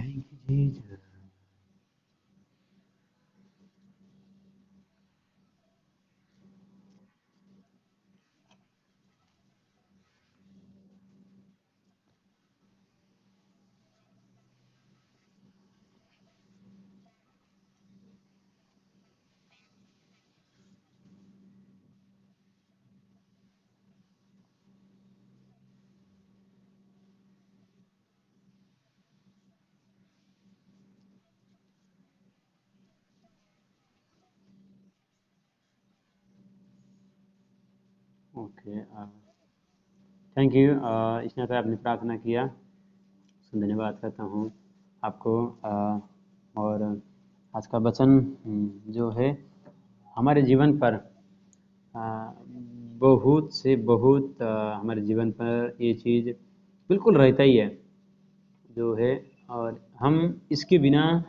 Thank you, Jesus. Okay, thank you. इसने तो आपने प्रार्थना किया, सो धन्यवाद करता हूँ आपको। और आज का वचन जो है हमारे जीवन पर अ, बहुत से बहुत हमारे जीवन पर ये चीज़ बिल्कुल रहता ही है जो है। और हम इसके बिना,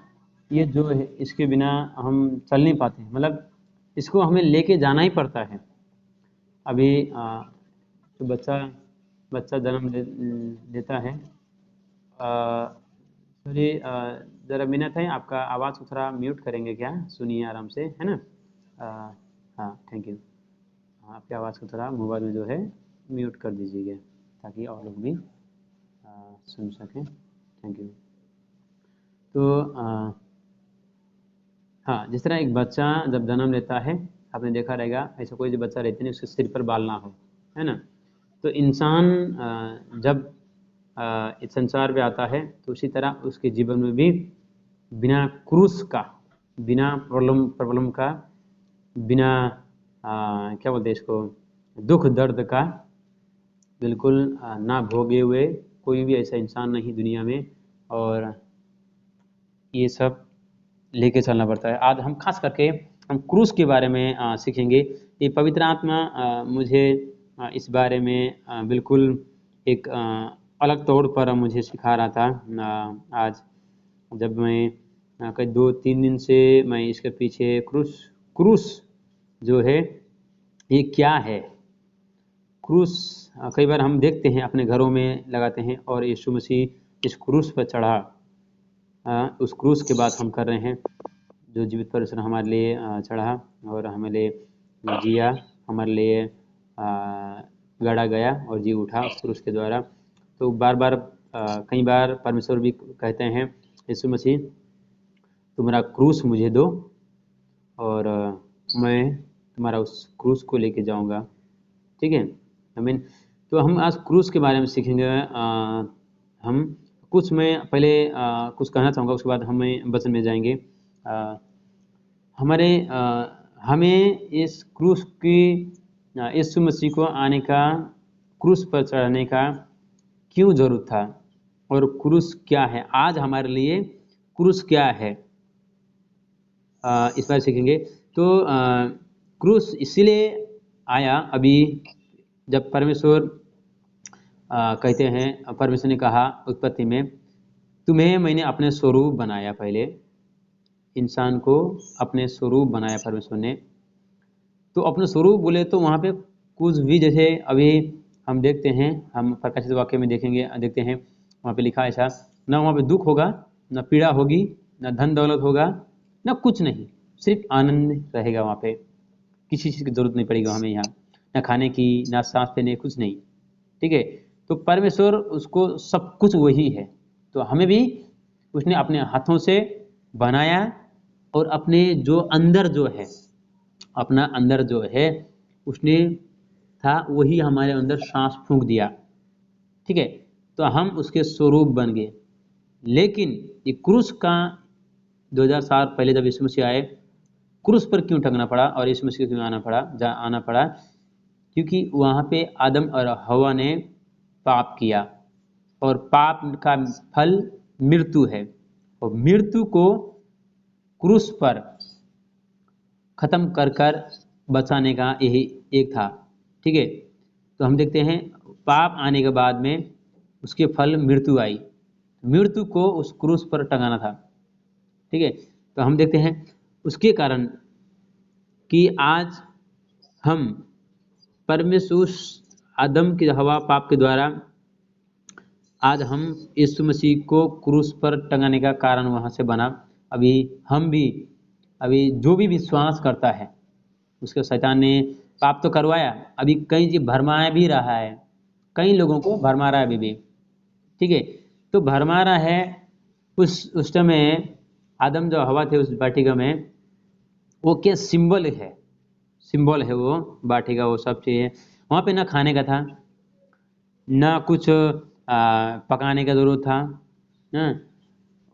ये जो है इसके बिना हम चल नहीं पाते, मतलब इसको हमें लेके जाना ही पड़ता है। अभी तो बच्चा बच्चा जन्म लेता है। सॉरी, ज़रा मिनट है, आपका आवाज़ को थोड़ा म्यूट करेंगे क्या? सुनिए आराम से, है ना? अ, हाँ, थैंक यू। हाँ, आपकी आवाज़ को थोड़ा मोबाइल में जो है म्यूट कर दीजिएगा, ताकि और लोग भी सुन सकें। Thank you. तो हाँ, जिस तरह एक बच्चा जब जन्म लेता है, आपने देखा रहेगा, ऐसा कोई जो बच्चा रहता नहीं उसके सिर पर बाल ना हो, है ना? तो इंसान जब इस संसार पे आता है, तो उसी तरह उसके जीवन में भी बिना क्रूस का, बिना प्रॉब्लम प्रॉब्लम का, बिना क्या बोलते हैं इसको, दुख दर्द का, बिल्कुल ना भोगे हुए कोई भी ऐसा इंसान नहीं दुनिया में। और ये सब लेके चलना पड़ता है। आज हम खास करके हम क्रूस के बारे में सीखेंगे। ये पवित्र आत्मा मुझे इस बारे में बिल्कुल एक अलग तौर पर मुझे सिखा रहा था। आज जब मैं कई 2-3 दिन से मैं इसके पीछे क्रूस क्रूस जो है ये क्या है, क्रूस कई बार हम देखते हैं अपने घरों में लगाते हैं, और यीशु मसीह इस क्रूस पर चढ़ा। उस क्रूस की बात हम कर रहे हैं, जो जीवित परमेश्वर हमारे लिए चढ़ा और हमारे लिए जिया, हमारे लिए गड़ा गया और जी उठा उस क्रूस के द्वारा। तो बार बार कई बार परमेश्वर भी कहते हैं, यीशु मसीह तुम्हारा क्रूस मुझे दो, और मैं तुम्हारा उस क्रूस को लेके जाऊंगा। ठीक है, आमीन। तो हम आज क्रूस के बारे में सीखेंगे। हम कुछ, मैं पहले कुछ कहना चाहूँगा, उसके बाद हमें वचन में जाएंगे। हमारे हमें इस क्रूस की, यीशु मसीह को आने का, क्रूस पर चढ़ने का क्यों जरूरत था, और क्रूस क्या है, आज हमारे लिए क्रूस क्या है, इस बार सीखेंगे। तो क्रूस इसीलिए आया, अभी जब परमेश्वर कहते हैं, परमेश्वर ने कहा उत्पत्ति में, तुम्हें मैंने अपने स्वरूप बनाया, पहले इंसान को अपने स्वरूप बनाया परमेश्वर ने। तो अपने स्वरूप बोले तो वहाँ पे कुछ भी, जैसे अभी हम देखते हैं, हम प्रकाशित वाक्य में देखेंगे, देखते हैं वहाँ पे लिखा ऐसा, ना वहाँ पे दुख होगा, ना पीड़ा होगी, ना धन दौलत होगा, ना कुछ नहीं, सिर्फ आनंद रहेगा वहाँ पे। किसी चीज़ की जरूरत नहीं पड़ेगी हमें यहाँ, ना खाने की, ना सांस लेने, कुछ नहीं। ठीक है, तो परमेश्वर उसको सब कुछ वही है, तो हमें भी उसने अपने हाथों से बनाया, और अपने जो अंदर जो है, अपना अंदर जो है उसने था, वही हमारे अंदर सांस फूंक दिया। ठीक है, तो हम उसके स्वरूप बन गए। लेकिन ये क्रूस का 2000 साल पहले जब यीशु मसीह आए, क्रूस पर क्यों टंगना पड़ा और यीशु मसीह को क्यों आना पड़ा? क्योंकि वहाँ पे आदम और हवा ने पाप किया, और पाप का फल मृत्यु है, और मृत्यु को क्रूस पर खत्म कर कर बचाने का यही एक था। ठीक है, तो हम देखते हैं पाप आने के बाद में उसके फल मृत्यु आई, मृत्यु को उस क्रूस पर टंगाना था। ठीक है, तो हम देखते हैं उसके कारण कि आज हम परमेश्वर, आदम की हवा पाप के द्वारा आज हम यीशु मसीह को क्रूस पर टंगाने का कारण वहाँ से बना। अभी हम भी, अभी जो भी विश्वास करता है उसके शैतान ने पाप तो करवाया, अभी कई चीज भरमाया भी रहा है, कई लोगों को भरमा रहा है अभी भी। ठीक है, तो भरमा रहा है। उस समय आदम जो हवा थे उस वाटिका में, वो क्या सिंबल है वो वाटिका, वो सब चीज़ें वहाँ पे ना खाने का था, ना कुछ पकाने का जरूरत था, हाँ,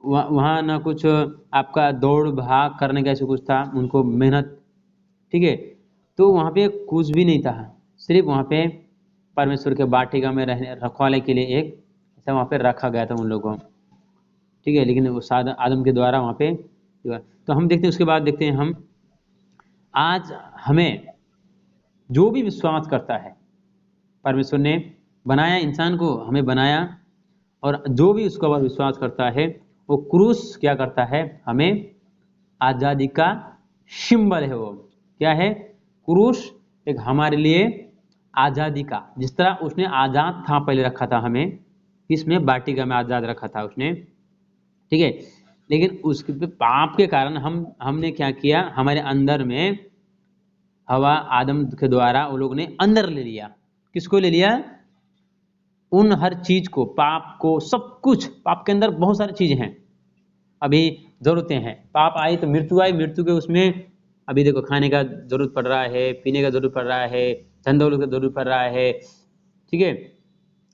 वहाँ ना कुछ आपका दौड़ भाग करने का ऐसे कुछ था, उनको मेहनत। ठीक है, तो वहाँ पे कुछ भी नहीं था, सिर्फ वहाँ पे परमेश्वर के वाटिका में रहने रखवाले के लिए एक ऐसा वहाँ पे रखा गया था उन लोगों को। ठीक है, लेकिन वो आदम के द्वारा वहाँ पे, तो हम देखते हैं, उसके बाद देखते हैं हम आज हमें जो भी विश्वास करता है, परमेश्वर ने बनाया इंसान को, हमें बनाया, और जो भी उसके ऊपर विश्वास करता है वो क्रूस क्या करता है, हमें आज़ादी का सिंबल है। वो क्या है, क्रूस एक हमारे लिए आज़ादी का, जिस तरह उसने आज़ाद था पहले रखा था हमें, इसमें वाटिका में आज़ाद रखा था उसने। ठीक है, लेकिन उसके पाप के कारण हमने क्या किया, हमारे अंदर में हवा आदम के द्वारा वो लोग ने अंदर ले लिया। किसको ले लिया, उन हर चीज को, पाप को, सब कुछ। पाप के अंदर बहुत सारी चीजें हैं, अभी जरूरतें हैं। पाप आई तो मृत्यु आई, मृत्यु के उसमें अभी देखो खाने का जरूरत पड़ रहा है, पीने का जरूरत पड़ रहा है, धन दौलत का जरूरत पड़ रहा है। ठीक है,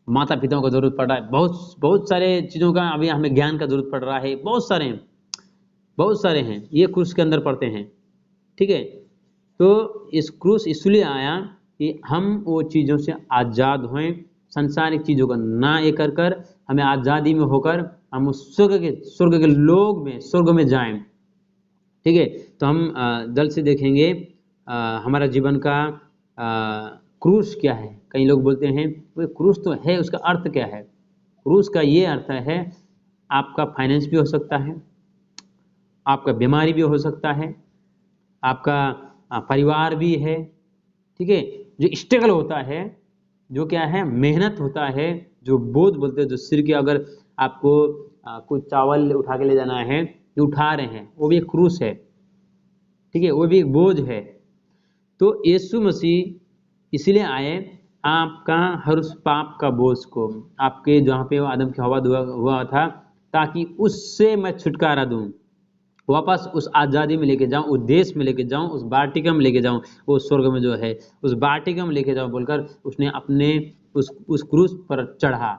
माता पिताओं का जरूरत पड़ रहा है, बहुत बहुत सारे चीजों का, अभी हमें ज्ञान का जरूरत पड़ रहा है, बहुत सारे हैं, ये क्रूस के अंदर पड़ते हैं। ठीक है, तो इस क्रूस इसलिए आया कि हम वो चीज़ों से आज़ाद हों, संसारिक चीज़ों का ना ये कर हमें आज़ादी में होकर हम उस स्वर्ग के लोग में, स्वर्ग में जाएं। ठीक है, तो हम जल्द से देखेंगे हमारा जीवन का क्रूस क्या है। कई लोग बोलते हैं वो क्रूस तो है, उसका अर्थ क्या है। क्रूस का ये अर्थ है, आपका फाइनेंस भी हो सकता है, आपका बीमारी भी हो सकता है, आपका परिवार भी है। ठीक है, जो स्ट्रगल होता है, जो क्या है, मेहनत होता है, जो बोझ बोलते हैं, जो सिर के, अगर आपको कुछ चावल उठा के ले जाना है, जो उठा रहे हैं, वो भी एक क्रूस है। ठीक है, वो भी एक बोझ है। तो यीशु मसीह इसलिए आए, आपका हर उस पाप का बोझ को, आपके जहाँ पे आदम की हवा हुआ था, ताकि उससे मैं छुटकारा दूं, वापस उस आज़ादी में लेके जाऊं, उस देश में लेके जाऊं, उस वाटिका में लेके जाऊं, वो स्वर्ग में जो है उस वाटिका में लेके जाऊं बोलकर उसने अपने उस क्रूस पर चढ़ा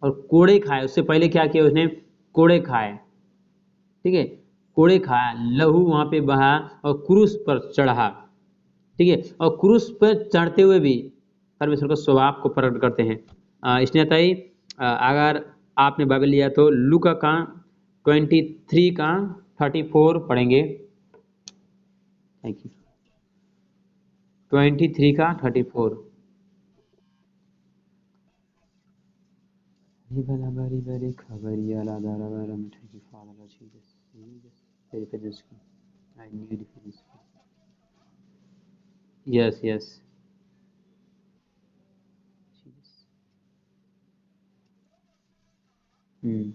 और कोड़े खाए। उससे पहले क्या किया उसने, कोड़े खाए। ठीक है, कोड़े खाया, लहू वहां पे बहा और क्रूस पर चढ़ा। ठीक है, और क्रूस पर चढ़ते हुए भी परमेश्वर का स्वभाव को प्रकट करते हैं। स्नेहताई, अगर आपने बाइबल लिया तो लूका का 23 का 34 पढ़ेंगे। Thank you. 23 का 34। Yes yes. हम्म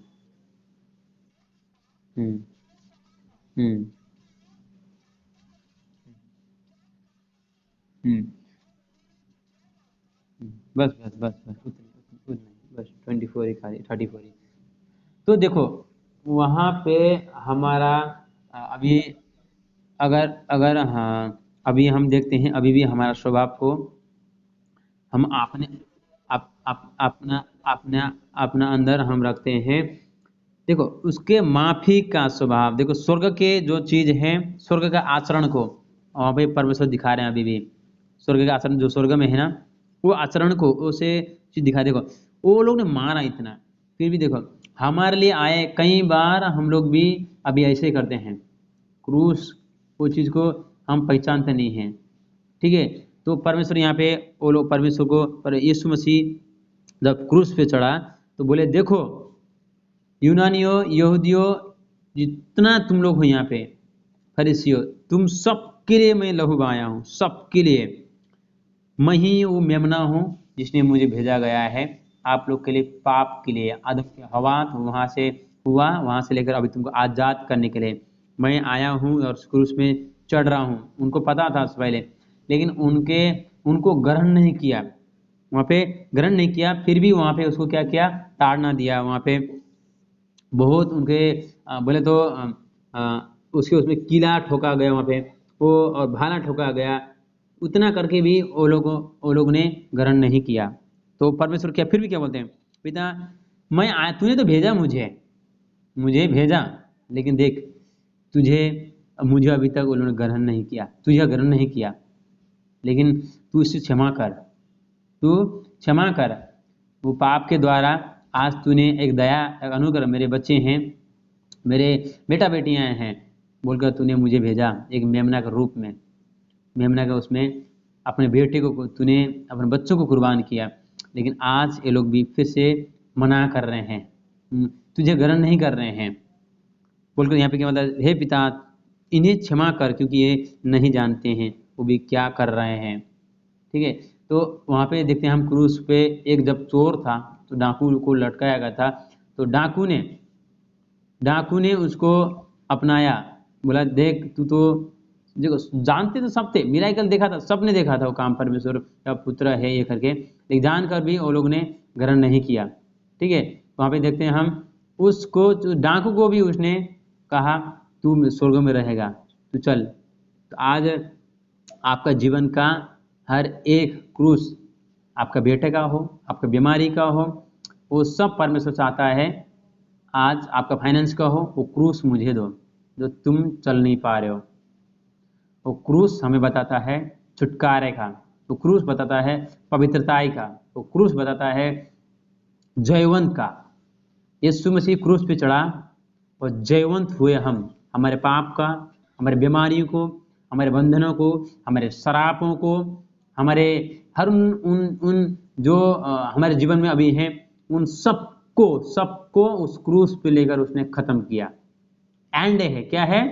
हम्म हम्म हम्म बस बस बस बस उतना ही, बस 24 ही खाली, 34 ही। तो देखो वहाँ पे हमारा अभी, अगर अगर हाँ, अभी हम देखते हैं, अभी भी हमारा स्वभाव को हम अपने अपना अपना अपना अंदर हम रखते हैं। देखो उसके माफी का स्वभाव, देखो स्वर्ग के जो चीज है, स्वर्ग का आचरण को वहाँ पे परमेश्वर दिखा रहे हैं अभी भी। स्वर्ग का आचरण जो स्वर्ग में है ना, वो आचरण को उसे चीज दिखा। देखो वो लोग ने मारा इतना, फिर भी देखो हमारे लिए आए। कई बार हम लोग भी अभी ऐसे ही करते हैं, क्रूस, वो चीज को हम पहचानते नहीं हैं। ठीक है, तो परमेश्वर यहाँ पे, वो लोग परमेश्वर को, पर यीशु मसीह जब क्रूस पे चढ़ा तो बोले देखो यूनानियों, यहूदियों, जितना तुम लोग हो यहाँ पे, फरीसियों, तुम सबके लिए मैं लहू बहाया हूँ, सबके लिए। मैं ही वो मेमना हूँ जिसने मुझे भेजा गया है। आप लोग के लिए, पाप के लिए। आदम की हवा तो वहां से हुआ, वहां से लेकर अभी तुमको आजाद करने के लिए मैं आया हूँ और उस क्रूस में चढ़ रहा हूँ। उनको पता था पहले, लेकिन उनको ग्रहण नहीं किया, वहां पे ग्रहण नहीं किया। फिर भी वहां पे उसको क्या किया, ताड़ना दिया। वहां पे बहुत उनके बोले तो उसके उसमें कीला ठोका गया वहां पे, वो और भाला ठोका गया। उतना करके भी वो लोग ने ग्रहण नहीं किया। तो परमेश्वर क्या फिर भी क्या बोलते हैं, पिता मैं आया, तूने तो भेजा मुझे भेजा, लेकिन देख तुझे मुझे अभी तक उन्होंने ग्रहण नहीं किया, तुझे ग्रहण नहीं किया, लेकिन तू इसे क्षमा कर, तू क्षमा कर। वो पाप के द्वारा आज तूने एक दया, एक अनुग्रह, मेरे बच्चे हैं, मेरे बेटा बेटियां हैं बोलकर तूने मुझे भेजा एक मेमना के रूप में, मेमना का उसमें अपने बेटे को तूने अपने बच्चों को कुर्बान किया। लेकिन आज ये लोग भी फिर से मना कर रहे हैं, तुझे ग्रहण नहीं कर रहे हैं बोलकर। यहाँ पे क्या मतलब, हे पिता इन्हें क्षमा कर, क्योंकि ये नहीं जानते हैं वो भी क्या कर रहे हैं। ठीक है, तो वहां पे देखते हैं हम क्रूस पे, एक जब चोर था तो डाकू को लटकाया गया था, तो डाकू ने उसको अपनाया, बोला देख तू तो, देखो जानते तो सब थे, मिराकल देखा था, सबने देखा था वो काम, परमेश्वर का पुत्र है ये करके, लेकिन जानकर भी वो लोग ने ग्रहण नहीं किया। ठीक है, वहां पे देखते हैं हम उसको, डाकू को भी उसने कहा तू स्वर्ग में रहेगा, तू चल। तो आज आपका जीवन का हर एक क्रूस, आपका बेटे का हो, आपका बीमारी का हो, वो सब परमेश्वर चाहता है। आज आपका फाइनेंस का हो, वो क्रूस मुझे दो जो तुम चल नहीं पा रहे हो। वो क्रूस हमें बताता है छुटकारे का, वो क्रूस बताता है पवित्रताई का, वो क्रूस बताता है जयवंत का। यीशु मसीह क्रूस पे चढ़ा और जयवंत हुए हम, हमारे पाप का, हमारे बीमारियों को, हमारे बंधनों को, हमारे शरापों को, हमारे हर उन जो हमारे जीवन में अभी हैं, उन सबको उस क्रूस पे लेकर उसने खत्म किया। एंड है क्या है,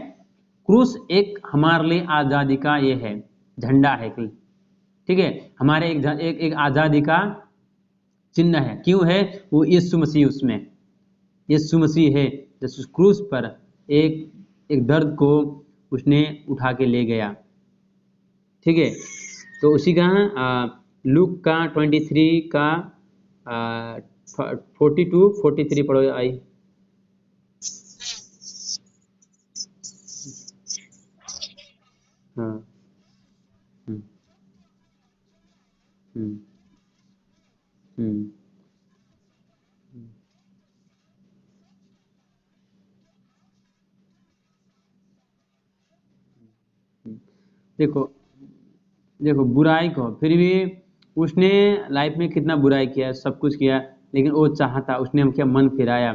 क्रूस एक हमारे लिए आजादी का ये है, झंडा है। ठीक है, हमारे एक आजादी का चिन्ह है। क्यों है, वो यीशु मसीह, उसमें यीशु मसीह है जिस क्रूस पर एक दर्द को उसने उठा के ले गया। ठीक है, तो उसी का लूक का 23 का 42-43 पढ़ो आई। हाँ। हम्म हम्म हम्म हम्म। देखो देखो बुराई को फिर भी उसने लाइफ में कितना बुराई किया, सब कुछ किया, लेकिन वो चाहता, उसने हम क्या मन फिराया,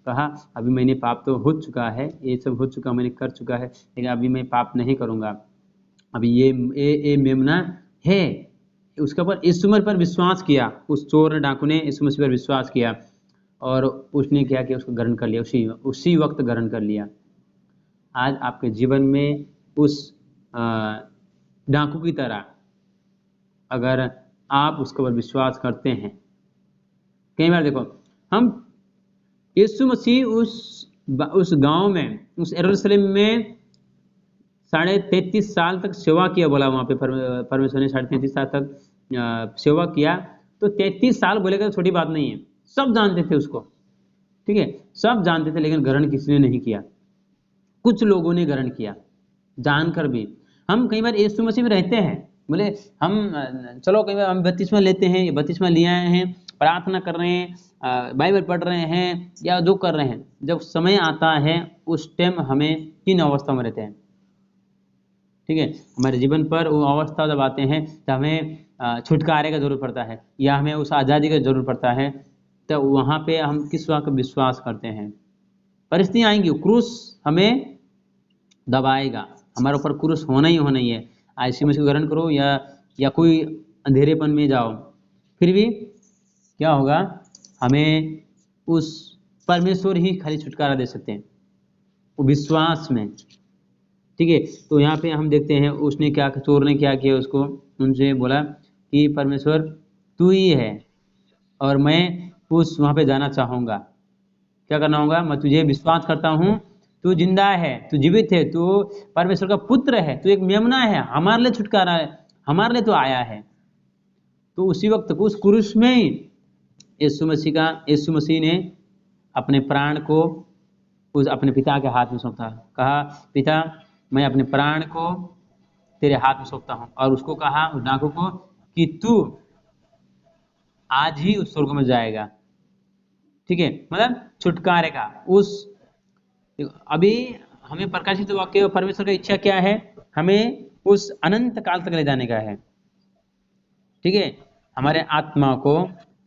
कहा अभी मैंने पाप तो हो चुका है, ये सब हो चुका, मैंने कर चुका है, लेकिन अभी मैं पाप नहीं करूंगा। अभी ये मेमना है, उसके ऊपर यीशु मसीह पर विश्वास किया, उस चोर डाकू ने यीशु मसीह पर विश्वास किया और उसने क्या किया, उसको ग्रहण कर लिया, उसी वक्त ग्रहण कर लिया। आज आपके जीवन में उस डाकू की तरह अगर आप उसके ऊपर विश्वास करते हैं, कई बार देखो हम, यीशु मसीह उस गांव में, उस यरूशलेम में 33.5 साल तक सेवा किया, बोला वहां पे परमेश्वर ने 33.5 साल तक सेवा किया। तो 33 साल बोलेगा तो छोटी बात नहीं है, सब जानते थे उसको। ठीक है, सब जानते थे, लेकिन ग्रहण किसी ने नहीं किया। कुछ लोगों ने ग्रहण किया जानकर भी। हम कई बार यीशु मसीह में रहते हैं, बोले हम चलो कई बार हम बपतिस्मा लेते हैं, बपतिस्मा लिए आए हैं, प्रार्थना कर रहे हैं, बाइबल पढ़ रहे हैं या जो कर रहे हैं, जब समय आता है उस टाइम हमें किन अवस्था में रहते हैं। ठीक है, हमारे जीवन पर वो अवस्था जब आते हैं तो हमें छुटकारे का जरूरत पड़ता है या हमें उस आज़ादी का जरूरत पड़ता है, तो वहां पे हम किस बात का विश्वास करते हैं। परिस्थितियां आएंगी, क्रूस हमें दबाएगा, हमारे ऊपर क्रूस होना ही है। आईसी में ग्रहण करो या कोई अंधेरेपन में जाओ, फिर भी क्या होगा, हमें उस परमेश्वर ही खाली छुटकारा दे सकते हैं, वो विश्वास में। ठीक है, तो यहाँ पे हम देखते हैं उसने क्या, चोर ने क्या किया, उसको उनसे बोला कि परमेश्वर तू ही है और मैं उस वहाँ पे जाना चाहूँगा। क्या करना होगा? मैं तुझे विश्वास करता हूँ, तू जिंदा है, तू जीवित है, तू परमेश्वर का पुत्र है, तू एक मेमना है, हमारे लिए छुटकारा है, हमारे लिए तो आया है। तो उसी वक्त उस क्रूस में ही यीशु मसीह ने अपने प्राण को उस अपने पिता के हाथ में सौंपा। कहा, पिता मैं अपने प्राण को तेरे हाथ में सौंपता हूँ। और उसको कहा, उस डाकू को, कि तू आज ही उस स्वर्ग में जाएगा। ठीक है, मतलब छुटकारे का उस अभी हमें प्रकाशित वाक्य परमेश्वर की इच्छा क्या है? हमें उस अनंत काल तक ले जाने का है। ठीक है, हमारे आत्मा को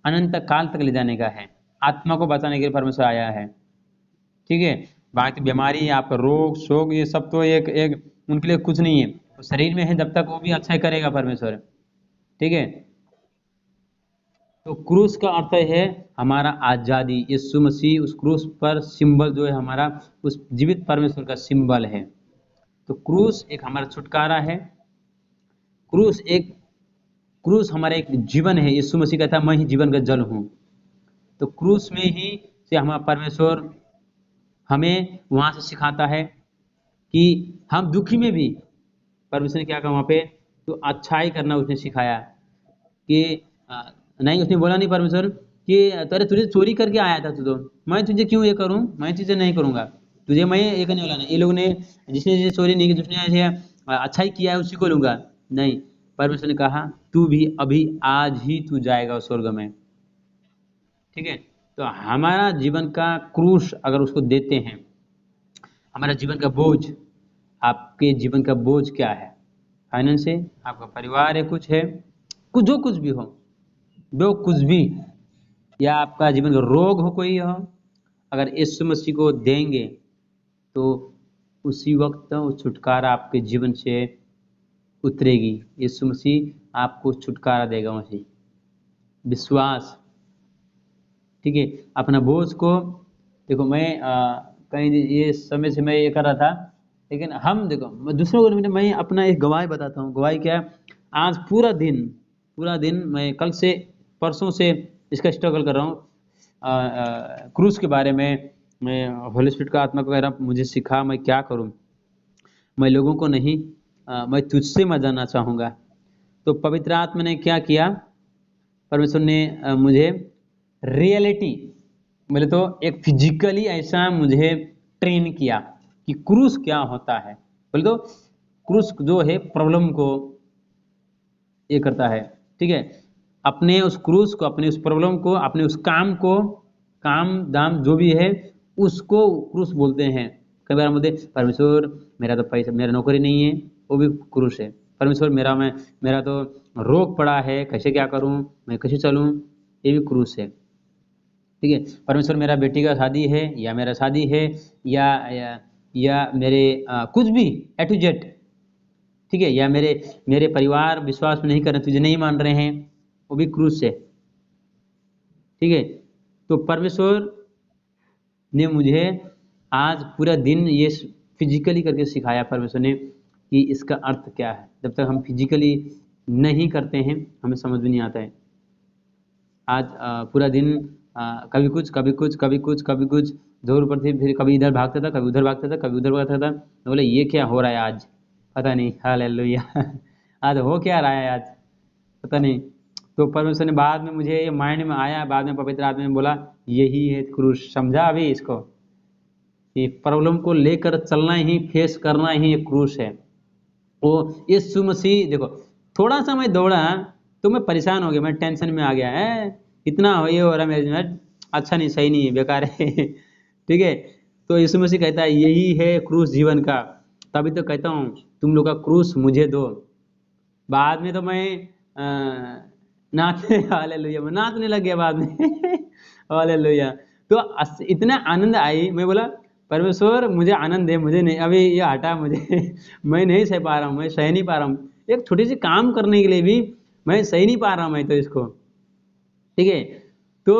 अनंत काल तक ले जाने का है। आत्मा को बचाने के लिए परमेश्वर आया है। ठीक है, बाकी बीमारी, आपका रोग शोक, ये सब तो एक एक उनके लिए कुछ नहीं है। तो शरीर में है जब तक, वो भी अच्छा ही करेगा परमेश्वर। ठीक है, तो क्रूस का अर्थ है हमारा आजादी। यीशु मसीह उस क्रूस पर सिंबल जो है हमारा, उस जीवित परमेश्वर का सिंबल है। तो क्रूस एक हमारा छुटकारा है। क्रूस हमारा एक जीवन है। यीशु मसीह कहता है, मैं ही जीवन का जल हूँ। तो क्रूस में ही से हमारा परमेश्वर हमें वहां से सिखाता है कि हम दुखी में भी, परमेश्वर ने क्या कहा वहां पे? तो अच्छाई करना उसने सिखाया। कि नहीं, उसने बोला नहीं परमेश्वर कि अरे तुझे चोरी करके आया था तू, तो मैं तुझे क्यों ये करूं? मैं तुझे नहीं करूंगा, तुझे मैं ये करने वाला नहीं। ये लोग ने, जिसने चोरी नहीं की, जिसने ऐसे अच्छा ही किया है, उसी को लूंगा। नहीं, परमेश्वर ने कहा तू भी अभी आज ही तू जाएगा उस स्वर्ग में। ठीक है, तो हमारा जीवन का क्रूस अगर उसको देते हैं, हमारा जीवन का बोझ, आपके जीवन का बोझ क्या है? फाइनेंस है, आपका परिवार है, कुछ है, कुछ जो कुछ भी हो, जो कुछ भी, या आपका जीवन का रोग हो कोई हो, अगर यीशु मसीह को देंगे तो उसी वक्त वो छुटकारा आपके जीवन से उतरेगी। यीशु मसीह आपको छुटकारा देगा मसीह। विश्वास। ठीक है, अपना बोझ को देखो। मैं कहीं ये समय से मैं ये कर रहा था, लेकिन हम देखो, मैं दूसरों को, मैं अपना एक गवाही बताता हूँ। गवाही क्या है? आज पूरा दिन मैं कल से परसों से इसका स्ट्रगल कर रहा हूँ क्रूस के बारे में। मैं होली स्पिरिट का आत्मा को कह रहा, मुझे सिखा मैं क्या करूँ। मैं लोगों को नहीं, मैं तुझसे मैं जानना चाहूँगा। तो पवित्र आत्मा ने क्या किया? परमेश्वर ने मुझे रियलिटी, बोले तो एक फिजिकली ऐसा मुझे ट्रेन किया कि क्रूस क्या होता है। बोले तो क्रूस जो है प्रॉब्लम को ये करता है। ठीक है, अपने उस क्रूस को, अपने उस प्रॉब्लम को, अपने उस काम को, काम दाम जो भी है, उसको क्रूस बोलते हैं। कई बार हम बोलते परमेश्वर मेरा तो पैसा, मेरा नौकरी नहीं है, वो भी क्रूस है। परमेश्वर मेरा तो रोग पड़ा है, कैसे क्या करूं, मैं कैसे चलूं, ये भी क्रूस है। ठीक है, परमेश्वर मेरा बेटी का शादी है, या मेरा शादी है, या मेरे कुछ भी ए टू जेड। ठीक है, या मेरे परिवार विश्वास नहीं कर रहे, तुझे नहीं मान रहे हैं, वो भी क्रूस है। ठीक है, तो परमेश्वर ने मुझे आज पूरा दिन ये फिजिकली करके सिखाया परमेश्वर ने कि इसका अर्थ क्या है। जब तक हम फिजिकली नहीं करते हैं हमें समझ में नहीं आता है। आज पूरा दिन कभी कुछ कभी कुछ कभी कुछ कभी कुछ जोर पर थी, फिर कभी इधर भागता था, कभी उधर भागता था, कभी उधर भागता था। तो बोले ये क्या हो रहा है आज, पता नहीं। हालेलुया आज हो क्या रहा है आज, पता नहीं। तो परमेश्वर ने बाद में मुझे ये माइंड में आया, बाद में पवित्र आत्मा ने बोला यही है क्रूस। समझा अभी इसको? कि प्रॉब्लम को लेकर चलना ही, फेस करना ही एक क्रूस है। वो यीशु मसीह, देखो थोड़ा सा मैं दौड़ा तो मैं परेशान हो गया, मैं टेंशन में आ गया है, इतना हो ये हो रहा है मेरे में, अच्छा नहीं, सही नहीं है, बेकार है ठीक है, तो यीशु मसीह कहता है यही है क्रूस जीवन का। तभी तो कहता हूँ तुम लोग का क्रूस मुझे दो। बाद में तो मैं नाचने हालेलुया, मैं नाचने लग गया बाद में हालेलुया। तो इतना आनंद आई, मैं बोला परमेश्वर मुझे आनंद है, मुझे नहीं, अभी ये हटा मुझे मैं नहीं सह पा रहा हूँ, मैं सह नहीं पा रहा हूँ। एक छोटी सी काम करने के लिए भी मैं सही नहीं पा रहा हूँ मैं तो इसको। ठीक है, तो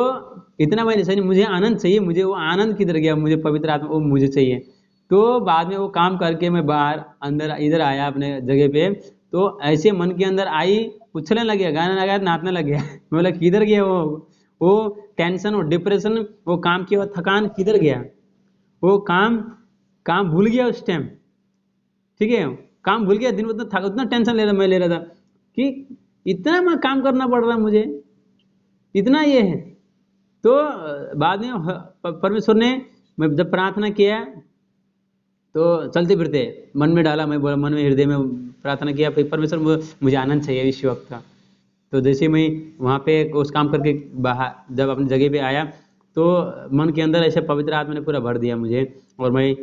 इतना मैं सही नहीं, मुझे आनंद चाहिए, मुझे वो आनंद किधर गया, मुझे पवित्र आत्मा वो मुझे चाहिए। तो बाद में वो काम करके मैं बाहर अंदर इधर आया अपने जगह पे, तो ऐसे मन के अंदर आई, उछलने लग गया, गाना लगा, नाचने लग गया मैं बोला किधर गया वो टेंशन और डिप्रेशन, वो काम की थकान किधर गया? वो काम भूल गया उस टाइम, ठीक है, काम भूल गया। दिन उतना टेंशन मैं ले रहा था कि इतना मैं काम करना पड़ रहा है मुझे, इतना ये है। तो बाद में परमेश्वर ने, मैं जब प्रार्थना किया तो चलते फिरते मन में डाला, मैं बोला मन में, हृदय में प्रार्थना किया, फिर परमेश्वर मुझे आनंद चाहिए इस वक्त का। तो जैसे मैं वहाँ पे उस काम करके बाहर जब अपनी जगह पे आया, तो मन के अंदर ऐसे पवित्र आत्मा ने पूरा भर दिया मुझे, और मैं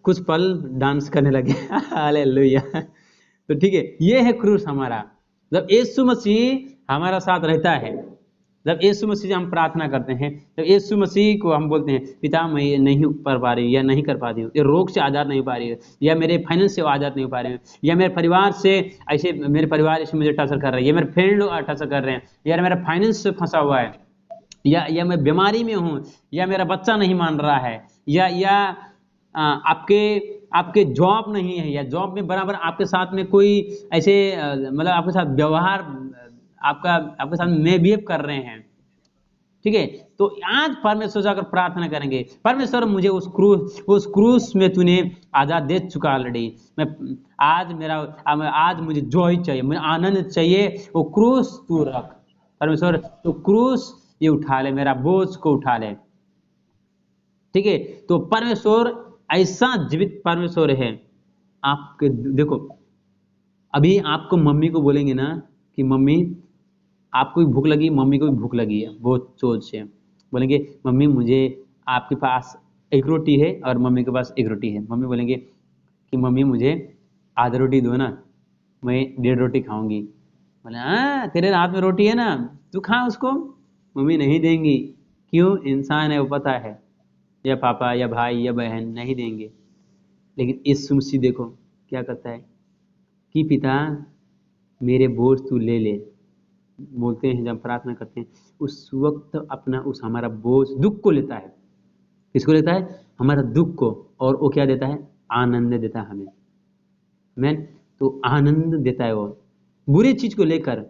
कुछ पल डांस करने लगे हालेलुया। तो ठीक है, ये है क्रूस हमारा। जब यीशु मसीह हमारा साथ रहता है, जब यीशु मसीह से हम प्रार्थना करते हैं, जब यीशु मसीह को हम बोलते हैं पिता मैं ये नहीं कर पा रही हूँ या नहीं कर पाती हूँ, ये रोग से आज़ाद नहीं हो पा रही है, या मेरे फाइनेंस से आज़ाद नहीं हो पा रहे हैं, या मेरे परिवार से ऐसे, मेरे परिवार ऐसे मुझे टॉर्चर कर रही है, मेरे फ्रेंड लोग टॉर्चर कर रहे हैं, या मेरा फाइनेंस से फंसा हुआ है, या मैं बीमारी में हूँ, या मेरा बच्चा नहीं मान रहा है, या आपके जॉब नहीं है, या जॉब में बराबर आपके साथ में कोई ऐसे मतलब आपके साथ व्यवहार आपके साथ में बिहेव कर रहे हैं, ठीक है। तो आज परमेश्वर से अगर प्रार्थना करेंगे, परमेश्वर मुझे उस क्रूस में तूने आजाद दे चुका ऑलरेडी, मैं आज मुझे जॉय चाहिए, मुझे आनंद चाहिए, वो क्रूस तू रख परमेश्वर, तो क्रूस ये उठा ले, मेरा बोझ को उठा ले, ठीक है। तो परमेश्वर ऐसा जीवित परमेश्वर है। आपके देखो, अभी आपको मम्मी को बोलेंगे ना कि मम्मी आपको भी भूख लगी, मम्मी को भी भूख लगी है बहुत जोर से, बोलेंगे मम्मी मुझे आपके पास एक रोटी है और मम्मी के पास एक रोटी है, मम्मी बोलेंगे कि मम्मी मुझे आधा रोटी दो ना, मैं 1.5 रोटी खाऊंगी। बोले हाँ तेरे हाथ में रोटी है ना, तू खा उसको। मम्मी नहीं देंगी, क्यों? इंसान है वो, पता है, या पापा या भाई या बहन नहीं देंगे। लेकिन यीशु मसीह देखो क्या करता है कि पिता मेरे बोझ तू ले ले, बोलते हैं जब प्रार्थना करते हैं उस वक्त अपना उस हमारा बोझ दुख को लेता है। किसको लेता है? हमारा दुख को, और वो क्या देता है? आनंद देता है हमें। मैं तो आनंद देता है वो, बुरी चीज को लेकर,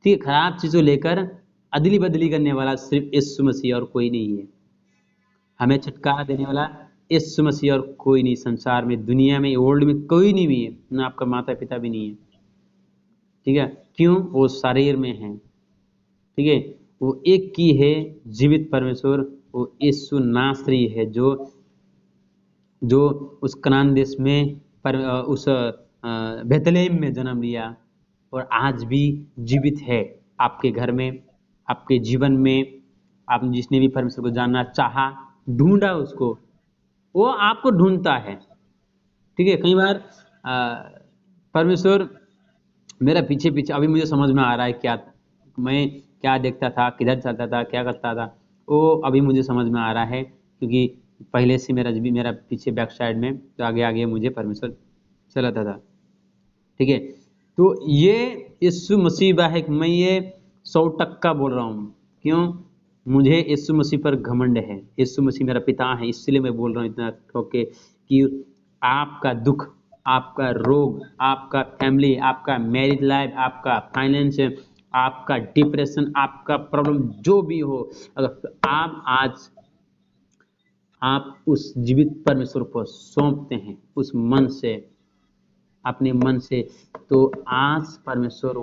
ठीक है, खराब चीज को लेकर अदली बदली करने वाला सिर्फ यीशु मसीह और कोई नहीं है। हमें छुटकारा देने वाला यीशु मसीह और कोई नहीं, संसार में, दुनिया में, वर्ल्ड में कोई नहीं भी है, ना आपका माता पिता भी नहीं है, ठीक है। क्यों? वो शरीर में है, ठीक है। वो एक की है जीवित परमेश्वर, वो यीशु नासरी है, जो उस कनान देश में उस बेथलेहम में जन्म लिया और आज भी जीवित है आपके घर में, आपके जीवन में। आपने जिसने भी परमेश्वर को जानना चाहा, ढूंढा उसको, वो आपको ढूंढता है, ठीक है। कई बार परमेश्वर मेरा पीछे पीछे, अभी मुझे समझ में आ रहा है क्या मैं क्या देखता था, किधर चलता था, क्या करता था, वो अभी मुझे समझ में आ रहा है, क्योंकि पहले से मेरा पीछे बैक साइड में, तो आगे आगे मुझे परमेश्वर चलाता था, ठीक है। तो ये यीशु मसीह है, मैं ये 100% बोल रहा हूँ। क्यों? मुझे यीशु मसीह पर घमंड है, यीशु मसीह मेरा पिता है, इसलिए मैं बोल रहा हूँ इतना ठोके कि आपका दुख, आपका रोग, आपका फैमिली, आपका मैरिज लाइफ, आपका फाइनेंस, आपका डिप्रेशन, आपका प्रॉब्लम जो भी हो, अगर आप उस जीवित परमेश्वर को सौंपते हैं उस मन से, अपने मन से, तो आज परमेश्वर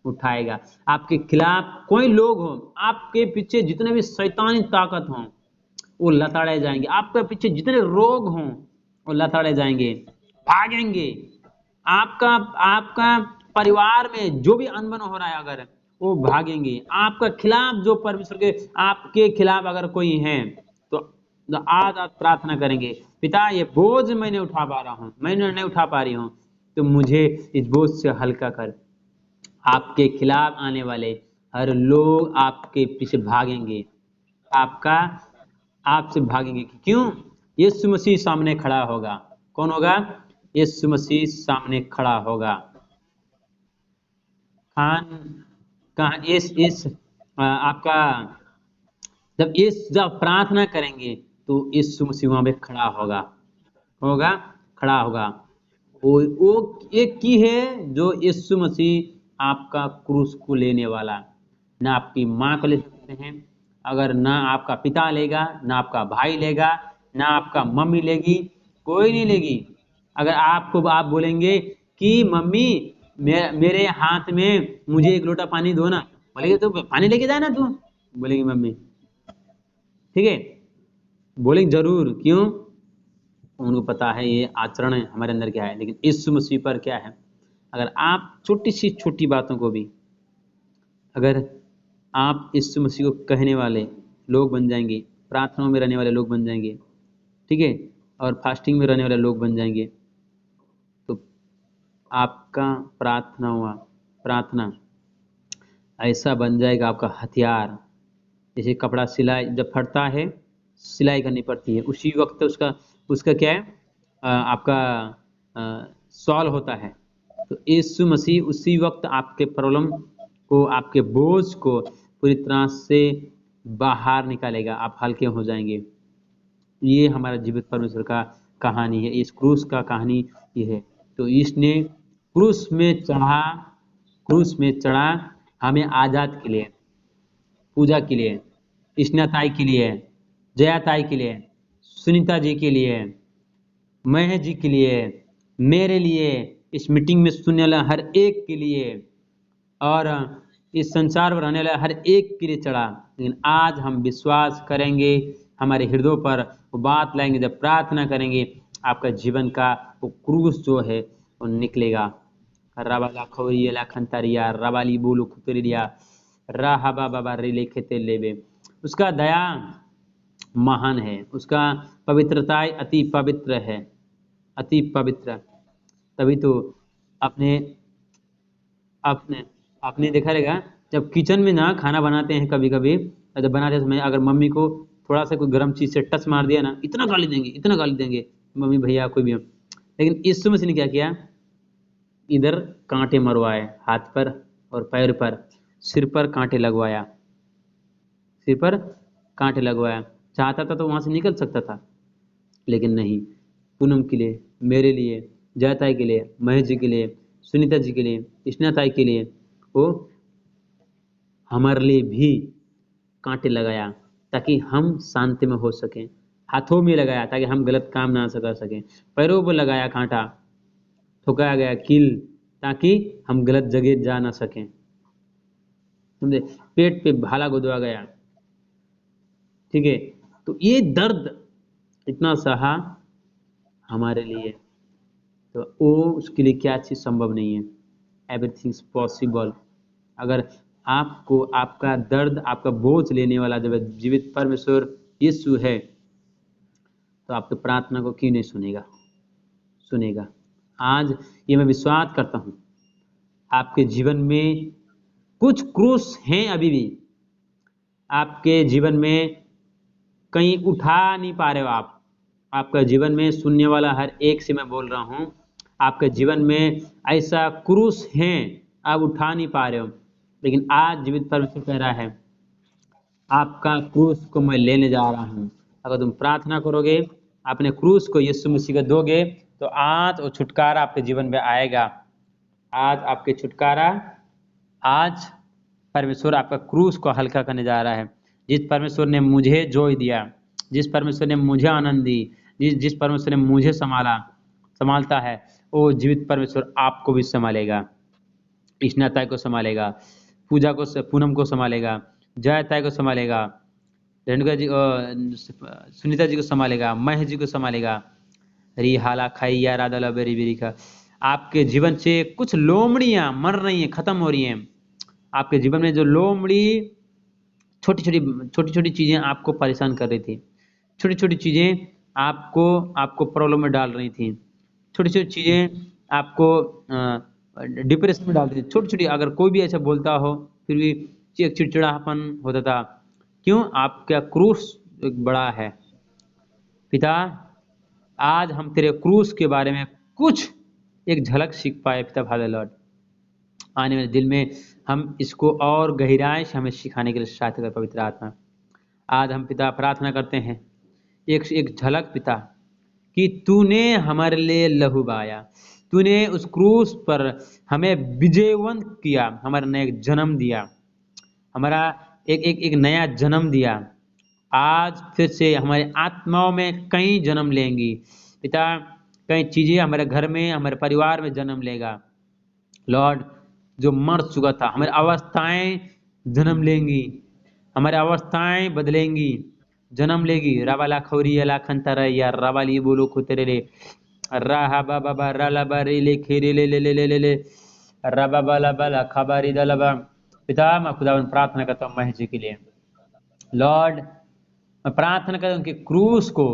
उठाएगा। आपके खिलाफ कोई लोग हो, आपके पीछे जितने भी शैतानी ताकत हों वो लताड़े जाएंगे, आपके पीछे जितने रोग हों वो लताड़े जाएंगे, भागेंगे। आपका परिवार में जो भी अनबन हो रहा है अगर, वो भागेंगे। आपका खिलाफ जो परमेश्वर के आपके खिलाफ अगर कोई है, तो आज आप प्रार्थना करेंगे, पिता ये बोझ मैं नहीं उठा पा रहा हूँ, मैं नहीं उठा पा रही हूँ, तो मुझे इस बोझ से हल्का कर। आपके खिलाफ आने वाले हर लोग आपके पीछे भागेंगे, आपसे भागेंगे। क्यों? यीशु मसीह सामने खड़ा होगा। कौन होगा? यीशु मसीह सामने खड़ा होगा। कहां इस आपका जब प्रार्थना करेंगे तो यीशु मसीह वहां पे खड़ा होगा। वो एक की है जो यीशु मसीह आपका क्रूस को लेने वाला, ना आपकी माँ को ले सकते हैं, अगर ना आपका पिता लेगा, ना आपका भाई लेगा, ना आपका मम्मी लेगी, कोई नहीं लेगी। अगर आपको आप बोलेंगे कि मम्मी मेरे हाथ में मुझे एक लोटा पानी दो ना, बोलेगे तो पानी लेके जाए ना तू, बोलेगी मम्मी, ठीक है, बोलेंगे जरूर। क्यों? उनको पता है ये आचरण है हमारे अंदर क्या है। लेकिन यीशु मसीह पर क्या है, अगर आप छोटी सी छोटी बातों को भी, अगर आप यीशु मसीह को कहने वाले लोग बन जाएंगे, प्रार्थनाओं में रहने वाले लोग बन जाएंगे, ठीक है, और फास्टिंग में रहने वाले लोग बन जाएंगे, तो आपका प्रार्थना ऐसा बन जाएगा, आपका हथियार। जैसे कपड़ा सिलाई जब फटता है, सिलाई करनी पड़ती है, उसी वक्त उसका उसका क्या है, आपका सॉल्व होता है। तो यीशु मसीह उसी वक्त आपके प्रॉब्लम को, आपके बोझ को पूरी तरह से बाहर निकालेगा, आप हल्के हो जाएंगे। ये हमारा जीवित परमेश्वर का कहानी है, इस क्रूस का कहानी ये है। तो इसने क्रूस में चढ़ा हमें आजाद के लिए, पूजा के लिए, स्नेहताई के लिए, जयाताई के लिए, सुनीता जी के लिए, महेश जी के लिए, मेरे लिए, इस मीटिंग में सुनने वाला हर एक के लिए, और इस संसार में रहने वाला हर एक के लिए चढ़ा। लेकिन आज हम विश्वास करेंगे, हमारे हृदयों पर वो बात लाएंगे, जब प्रार्थना करेंगे, आपका जीवन का वो क्रूस जो है वो निकलेगा। रबाला खौरियला खंतारिया रबाली बोलू खुतरिया राहबा बाबा रिले खेते लेबे। उसका दया महान है, उसका पवित्रता अति पवित्र है, अति पवित्र। तभी तो अपने आपने आपने देखा रहेगा, जब किचन में ना खाना बनाते हैं, कभी कभी जब बनाते समय अगर मम्मी को थोड़ा सा कोई गर्म चीज से टच मार दिया ना, इतना गाली देंगे, इतना गाली देंगे, मम्मी भैया कोई भी हो। लेकिन यीशु मसीह ने क्या किया, इधर कांटे मरवाए हाथ पर और पैर पर, सिर पर कांटे लगवाया, सिर पर कांटे लगवाया। चाहता था तो वहां से निकल सकता था, लेकिन नहीं, पूनम के लिए, मेरे लिए, जयताई के लिए, महेश जी के लिए, सुनीता जी के लिए, स्नेहताई के लिए, वो हमारे लिए भी कांटे लगाया, ताकि हम शांति में हो सकें। हाथों में लगाया ताकि हम गलत काम ना कर सकें, पैरों पर लगाया कांटा, ठुकाया गया कील, ताकि हम गलत जगह जा ना सकें, समझे, पेट पे भाला गुदवा गया, ठीक है। तो ये दर्द इतना सहा हमारे लिए, तो वो उसके लिए क्या चीज संभव नहीं है, एवरीथिंग इज पॉसिबल। अगर आपको आपका दर्द, आपका बोझ लेने वाला जब जीवित परमेश्वर यीशु है, तो आपकी प्रार्थना को क्यों नहीं सुनेगा, सुनेगा। आज ये मैं विश्वास करता हूं, आपके जीवन में कुछ क्रूस हैं अभी भी, आपके जीवन में कहीं उठा नहीं पा रहे हो आप। आपका जीवन में सुनने वाला हर एक से मैं बोल रहा हूं, आपके जीवन में ऐसा क्रूस है, आप उठा नहीं पा रहे हो। लेकिन आज जीवित परमेश्वर कह रहा है, आपका क्रूस को मैं लेने जा रहा हूं। अगर तुम प्रार्थना करोगे, अपने क्रूस को यीशु मसीह को दोगे, तो आज वो छुटकारा आपके जीवन में आएगा। आज आपके छुटकारा, आज परमेश्वर आपका क्रूस को हल्का करने जा रहा है। जिस परमेश्वर ने मुझे जोई दिया, जिस परमेश्वर ने मुझे आनंद दी, जिस परमेश्वर ने मुझे संभालता है, वो जीवित परमेश्वर आपको भी संभालेगा, स्नेहताई को संभालेगा, पूजा को, पूनम को संभालेगा, जयताई को संभालेगा, रेणुका जी, सुनीता जी को संभालेगा, महेश जी को संभालेगा। री हाला खाई या राधा बेरी बेरी का। आपके जीवन से कुछ लोमड़ियां मर रही हैं, खत्म हो रही हैं। आपके जीवन में जो लोमड़ी, छोटी छोटी चीजें आपको परेशान कर रही थी, छोटी छोटी चीजें आपको प्रॉब्लम में डाल रही थी, छोटी छोटी चीजें आपको डिप्रेशन में डाल रही थी, छोटी छोटी। अगर कोई भी ऐसा बोलता हो, फिर भी एक चिड़चिड़ापन होता था, क्यों? आपका क्रूस एक बड़ा है। पिता, आज हम तेरे क्रूस के बारे में कुछ एक झलक सीख पाए पिता फादर लॉर्ड, आने वाले दिल में हम इसको और गहराई से हमें सिखाने के लिए सहायता कर पवित्र आत्मा। आज हम पिता प्रार्थना करते हैं, एक झलक पिता, कि तूने हमारे लिए लहू बहाया, तूने उस क्रूस पर हमें विजयवंत किया, हमारे नए जन्म दिया। हमारा एक नया जन्म दिया। आज फिर से हमारे आत्माओं में कई जन्म लेंगी पिता, कई चीजें हमारे घर में, हमारे परिवार में जन्म लेगा लॉर्ड। जो मर चुका था, हमारी अवस्थाएं जन्म लेंगी, हमारी अवस्थाएं बदलेंगी, जन्म लेगी। राबाला खौरी अला खंतरा या राबाली बोलो खुतरे ले राहा बाबा बा राला बा रे ले खेरे ले राबा बाला बाला खबारी दलबा। पिता मैं खुदावन प्रार्थना करता हूँ महेश जी के लिए लॉर्ड। मैं प्रार्थना करता हूँ उनके क्रूस को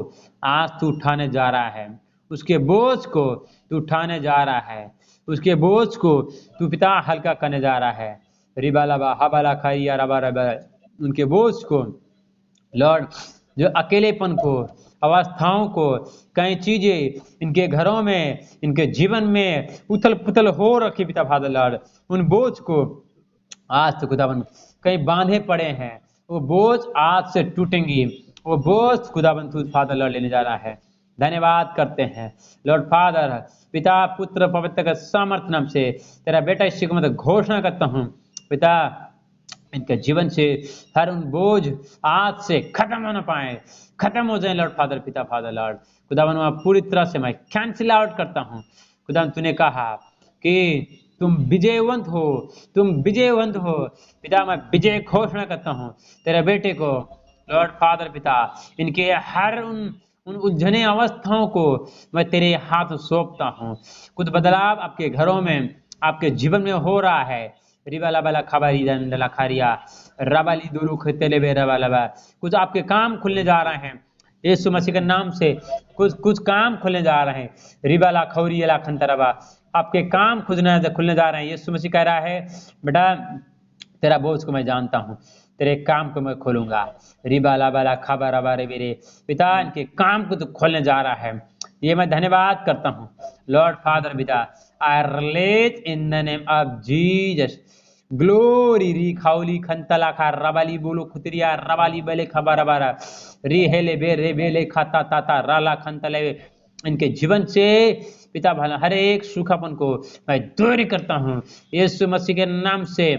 आज तू उठाने जा रहा है, उसके बोझ को तू उठाने जा रहा है, उसके बोझ को तू पिता हल्का करने जा रहा है। रिबालाबा हबाला खाइया रबा रबा, उनके बोझ को लॉर्ड, जो अकेलेपन को, अवस्थाओं को, कई चीजें इनके घरों में, इनके जीवन में उथल पुथल हो रखी पिता फादर लॉर्ड, उन बोझ को आज तो खुदावन कहीं बांधे पड़े हैं, वो बोझ आज से टूटेंगी। वो बोझ खुदावन तू फादर लॉर्ड लेने जा रहा है। धन्यवाद करते हैं लॉर्ड फादर, पिता पुत्र पवित्र का सामर्थ्य नाम से तेरा बेटा इसी को मैं घोषणा करता हूँ पिता, इनके जीवन से हर उन बोझ आज से खत्म होना पाए, खत्म हो जाए लॉर्ड फादर पिता फादर लॉर्ड। खुदावन मैं पूरी तरह से मैं कैंसिल आउट करता हूँ। खुदावन तूने कहा कि तुम विजयवंत हो, तुम विजयवंत हो पिता। मैं विजय घोषणा करता हूँ तेरे बेटे को लॉर्ड फादर पिता, इनके हर उन उलझने अवस्थाओं को मैं तेरे हाथ सौंपता हूँ। कुछ बदलाव आपके घरों में, आपके जीवन में हो रहा है। रिबाला बाला खबारी दंडला खारिया रबाली दुरु खतेले बे रबाला, कुछ आपके काम खुलने जा रहे हैं यीशु मसीह के नाम से। कुछ काम खुलने जा रहे हैं। रिबाला खौरी अला खंतरबा, आपके काम खुलने जा रहे हैं। यीशु मसीह कह रहा है बेटा तेरा बोझ को मैं जानता हूँ, तेरे काम को मैं खोलूंगा। रिबाला बाला खबर अबारे मेरे पिता, इनके काम को तो खोलने जा रहा है। ये मैं धन्यवाद करता हूँ लॉर्ड फादर पिता। I relate in the name of Jesus. Glory री खाउली खंतला खा रबाली बोलो खुतरिया रबाली बेले खबर अबारा री हेले बे रे बेले खाता ताता राला खंतले। इनके जीवन से पिता भला हर एक सूखापन को मैं दूर करता हूँ यीशु मसीह के नाम से।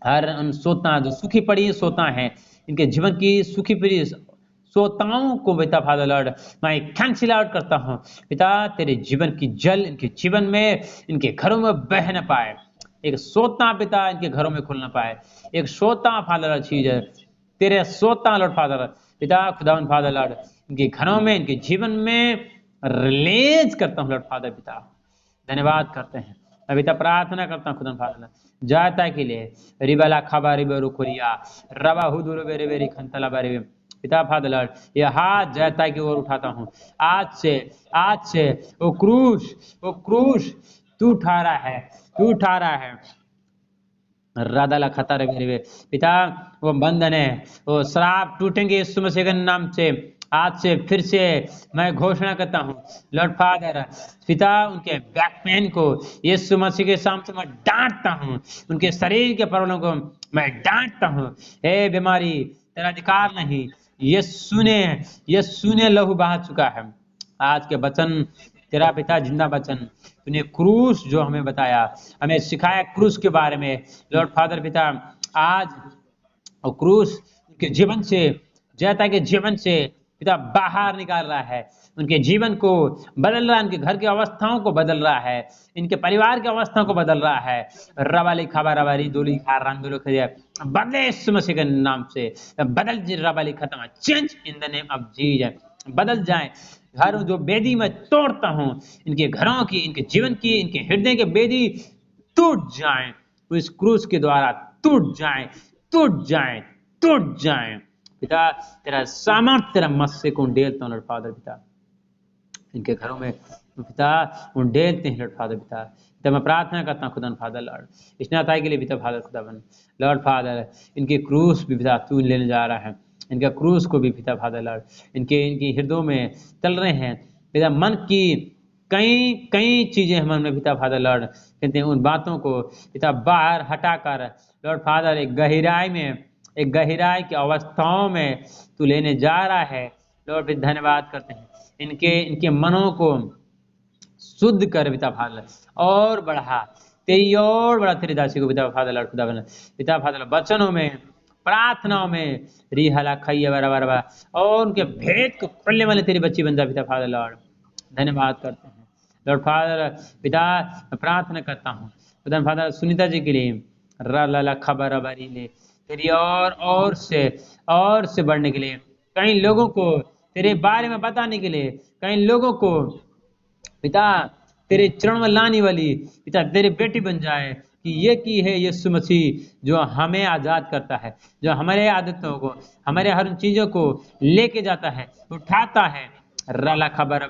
हर उन सोता जो सूखी पड़ी सोता है, इनके जीवन की सूखी पड़ी सोताओं को पिता फादर लॉर्ड मैं कैंसिल आउट करता हूँ पिता। तेरे जीवन की जल इनके जीवन में, इनके घरों में बह न पाए। एक सोता पिता इनके घरों में खुल न पाए। एक सोता फादर चीज है तेरे सोता लॉर्ड फादर पिता खुदावन फादर लॉर्ड, इनके घरों में, इनके जीवन में रिलीज करता हूँ लॉर्ड फादर पिता। धन्यवाद करते हैं मैं पिता, प्रार्थना करता हूँ खुदा फादर जाता के लिए। रिबाला खबा रिबे रुखुरिया रबा हुदुर बेरे बेरी खंतला बारे पिता फादर लॉर्ड, यह हाथ जाता की ओर उठाता हूँ। आज से वो क्रूस तू उठा रहा है, तू उठा रहा है। राधाला खतर मेरे पिता, वो बंधन है, वो श्राप टूटेंगे यीशु मसीह के नाम से। आज से फिर से मैं घोषणा करता हूँ लॉर्ड फादर पिता, उनके बैक पेन को यीशु मसीह के सामने मैं डांटता हूँ। उनके शरीर के प्रॉब्लम को मैं डांटता हूँ। हे बीमारी तेरा अधिकार नहीं। यीशु ने लहू बहा चुका है। आज के वचन तेरा पिता जिंदा वचन, तूने क्रूस जो हमें बताया, हमें सिखाया क्रूस के बारे में लॉर्ड फादर पिता। आज और क्रूस उनके जीवन से, जयता के जीवन से पिता बाहर निकाल रहा है। उनके जीवन को बदल रहा है, उनके घर की अवस्थाओं को बदल रहा है, इनके परिवार की अवस्थाओं को बदल रहा है। रवाली खाबा रवाली दोली खा रंगलो खरिया बदले यीशु मसीह के नाम से बदल रवाली खत्म, change in the name of Jesus. बदल जाए घर जो बेदी मैं तोड़ता हूँ, इनके घरों की, इनके जीवन की, इनके हृदय के बेदी टूट जाए, इस क्रूस के द्वारा टूट जाए, टूट जाए, टूट जाए पिता। तेरा सामर्थ्य तेरा मस्से को उंडेलता हूँ लॉर्ड फादर पिता, इनके घरों में पिता उंडेलते हैं लॉर्ड फादर पिता। पिता मैं प्रार्थना करता हूँ खुदा फादर लॉर्ड इस नाताई के लिए पिता फादर खुदा बन लॉर्ड फादर, इनके क्रूस भी पिता तू लेने जा रहा है। इनका क्रूस को भी पिता फादर लॉर्ड इनके हृदयों में चल रहे हैं पिता। मन की कई चीजें हम में पिता फादर लॉर्ड कहते हैं, उन बातों को पिता बाहर हटाकर लॉर्ड फादर एक गहराई की अवस्थाओं में तू लेने जा रहा है लॉर्ड। फिर धन्यवाद करते हैं इनके मनों को शुद्ध कर पिता फादर और बढ़ा तेरी और बड़ा तेरी दासी को पिता फादर लॉर्ड खुदा बना, पिता फादर वचनों में, प्रार्थनाओं में रिहाला खाइए बराबर और उनके भेद को खोलने वाले तेरी बच्ची बन जा पिता फादर लॉर्ड। धन्यवाद करते हैं लॉर्ड फादर। पिता मैं प्रार्थना करता हूँ खुदा फादर सुनीता जी के लिए, ला खबर अबारी ले तेरी और से बढ़ने के लिए, कई लोगों को तेरे बारे में बताने के लिए, कई लोगों को पिता तेरे चरण में लाने वाली पिता तेरी बेटी बन जाए कि ये की है यीशु मसीह जो हमें आजाद करता है, जो हमारे आदतों को, हमारे हर उन चीजों को लेके जाता है, उठाता है। रला खबर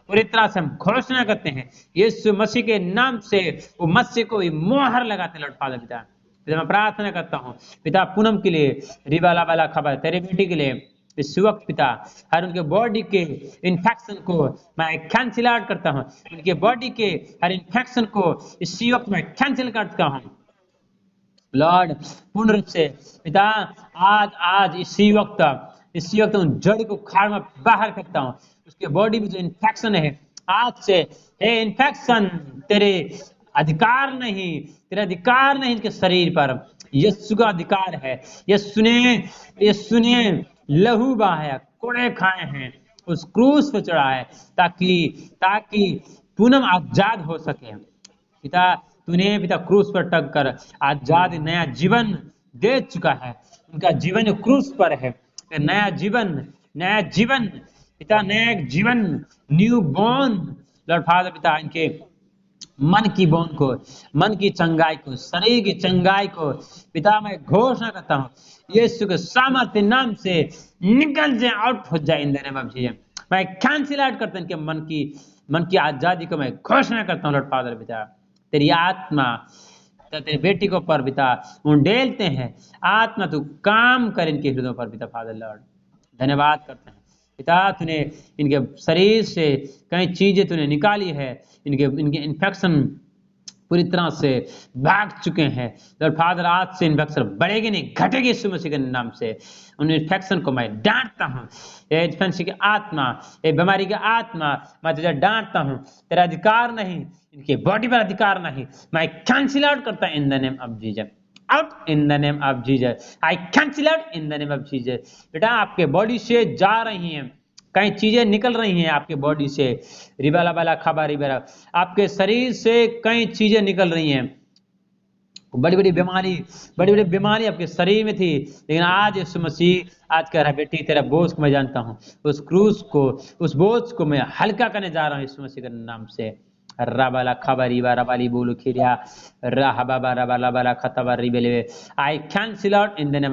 पूरी तरह से हम घोषणा करते हैं यीशु मसीह के नाम से वो मसीह को मोहर लगाते लौट फादर पिता। पिता मैं प्रार्थना करता हूँ पिता पूनम के लिए, रिवाला वाला खबर तेरे बेटी के लिए इस वक्त पिता हर उनके बॉडी के इन्फेक्शन को मैं कैंसिल आउट करता हूँ, उनके बॉडी के हर इन्फेक्शन को इसी वक्त मैं कैंसिल करता हूँ लॉर्ड पूर्ण रूप से पिता। आज इसी वक्त उन जड़ को खाड़ में बाहर करता हूँ, उसके बॉडी में जो इन्फेक्शन है आज से, हे इन्फेक्शन तेरे अधिकार नहीं, तेरा अधिकार नहीं इनके शरीर पर, यीशु का अधिकार है। यीशु ने लहू बहाया, कोड़े खाए हैं, उस क्रूस पर चढ़ा है ताकि पूनम आजाद हो सके पिता। तूने पिता क्रूस पर टक कर आजाद नया जीवन दे चुका है, उनका जीवन क्रूस पर है, नया जीवन पिता, नया जीवन, न्यू बॉर्न लॉर्ड फादर पिता। इनके मन की बोन को, मन की चंगाई को, शरीर की चंगाई को पिता मैं घोषणा करता हूँ यीशु के सामर्थ्य नाम से निकल जाए, आउट हो जाए इन देने में मैं कैंसिल आउट करता हूँ इनके मन की आजादी को मैं घोषणा करता हूँ लॉर्ड फादर पिता। तेरी आत्मा तेरे बेटी को पर पिता उंडेलते हैं, आत्मा तू काम कर इनके हृदयों पर पिता फादर लॉर्ड। धन्यवाद करते हैं पिता, तूने इनके शरीर से कई चीजें तूने निकाली है, इनके इन्फेक्शन पूरी तरह से भाग चुके हैं लॉर्ड फादर। आज से इन्फेक्शन बढ़ेगी नहीं, घटेगी यीशु मसीह के नाम से। उन इन्फेक्शन को मैं डांटता हूँ, ये इन्फेक्शन की आत्मा, ये बीमारी की आत्मा मैं तुझे डांटता हूँ, तेरा अधिकार नहीं, इनके बॉडी पर अधिकार नहीं, मैं कैंसिल आउट करता हूँ इन the name of Jesus, out in the name of Jesus, I cancel out in the name of Jesus. बेटा आपके बॉडी से जा रही हैं, कई चीजें निकल रही हैं आपके बॉडी से, रिबाला बाला खाबा रिबेरा, आपके शरीर से कई चीजें निकल रही हैं, बड़ी बड़ी बीमारी आपके शरीर में थी, लेकिन आज यीशु मसीह आज कह रहा है बेटी तेरा बोझ को मैं जानता हूँ, उस क्रूस को, उस बोझ को मैं हल्का करने जा रहा हूँ यीशु मसीह के नाम से। रबाला खबरी रबाली बोलो खिरिया रहा बाबा रबाला बाला खतबा रिबेले, I cancel out in the name